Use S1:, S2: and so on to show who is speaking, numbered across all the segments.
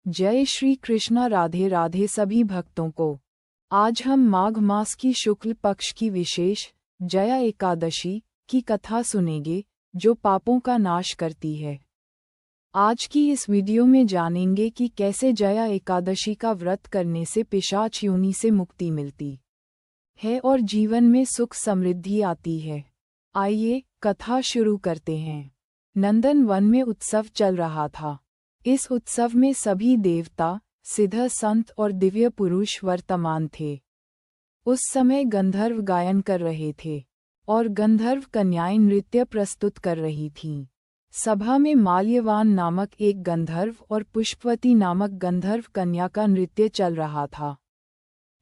S1: जय श्री कृष्णा। राधे राधे सभी भक्तों को। आज हम माघ मास की शुक्ल पक्ष की विशेष जया एकादशी की कथा सुनेंगे, जो पापों का नाश करती है। आज की इस वीडियो में जानेंगे कि कैसे जया एकादशी का व्रत करने से पिशाच योनि से मुक्ति मिलती है और जीवन में सुख समृद्धि आती है। आइए कथा शुरू करते हैं। नंदन वन में उत्सव चल रहा था। इस उत्सव में सभी देवता, सिद्ध संत और दिव्य पुरुष वर्तमान थे। उस समय गंधर्व गायन कर रहे थे और गंधर्व कन्याएं नृत्य प्रस्तुत कर रही थीं। सभा में माल्यवान नामक एक गंधर्व और पुष्पवती नामक गंधर्व कन्या का नृत्य चल रहा था।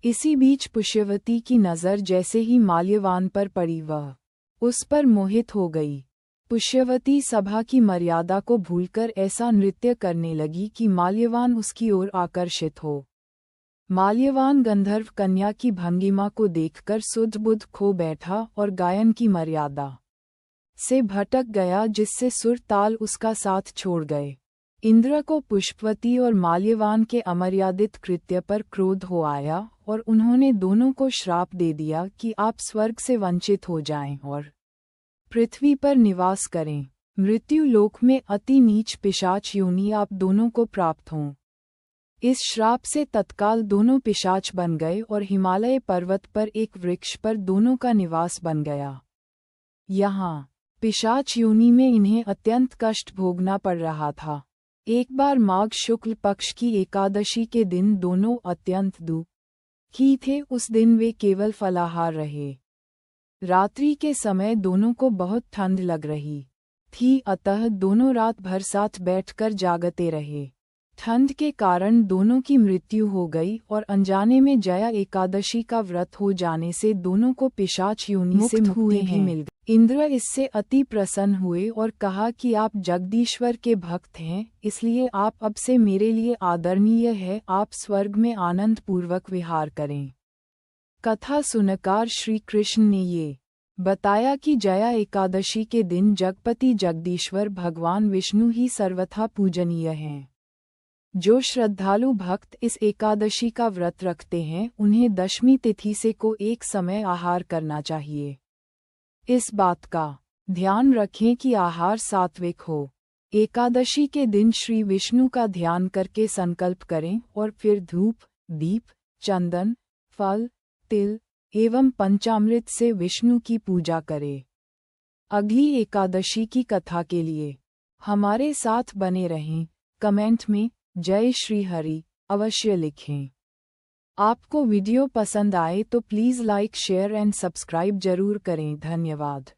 S1: इसी बीच पुष्यवती की नज़र जैसे ही माल्यवान पर पड़ी, वह उस पर मोहित हो गई। पुष्यवती सभा की मर्यादा को भूलकर ऐसा नृत्य करने लगी कि माल्यवान उसकी ओर आकर्षित हो। माल्यवान गंधर्व कन्या की भंगिमा को देखकर सुध बुध खो बैठा और गायन की मर्यादा से भटक गया, जिससे सुर ताल उसका साथ छोड़ गए। इंद्र को पुष्पवती और माल्यवान के अमर्यादित कृत्य पर क्रोध हो आया और उन्होंने दोनों को श्राप दे दिया कि आप स्वर्ग से वंचित हो जाएं और पृथ्वी पर निवास करें। मृत्यु लोक में अति नीच पिशाच योनि आप दोनों को प्राप्त हों। इस श्राप से तत्काल दोनों पिशाच बन गए और हिमालय पर्वत पर एक वृक्ष पर दोनों का निवास बन गया। यहाँ पिशाच योनि में इन्हें अत्यंत कष्ट भोगना पड़ रहा था। एक बार माघ शुक्ल पक्ष की एकादशी के दिन दोनों अत्यंत दुखी थे। उस दिन वे केवल फलाहार रहे। रात्रि के समय दोनों को बहुत ठंड लग रही थी, अतः दोनों रात भर साथ बैठकर जागते रहे। ठंड के कारण दोनों की मृत्यु हो गई और अनजाने में जया एकादशी का व्रत हो जाने से दोनों को पिशाच योनि से मुक्ति भी मिल गई। इंद्र इससे अति प्रसन्न हुए और कहा कि आप जगदीश्वर के भक्त हैं, इसलिए आप अब से मेरे लिए आदरणीय है। आप स्वर्ग में आनंद पूर्वक विहार करें। कथा सुनकर श्री कृष्ण ने ये बताया कि जया एकादशी के दिन जगपति जगदीश्वर भगवान विष्णु ही सर्वथा पूजनीय हैं। जो श्रद्धालु भक्त इस एकादशी का व्रत रखते हैं, उन्हें दशमी तिथि से को एक समय आहार करना चाहिए। इस बात का ध्यान रखें कि आहार सात्विक हो। एकादशी के दिन श्री विष्णु का ध्यान करके संकल्प करें और फिर धूप, दीप, चंदन, फल, तिल एवं पंचामृत से विष्णु की पूजा करें। अगली एकादशी की कथा के लिए हमारे साथ बने रहें। कमेंट में जय श्री हरि अवश्य लिखें। आपको वीडियो पसंद आए तो please like, share and subscribe जरूर करें। धन्यवाद।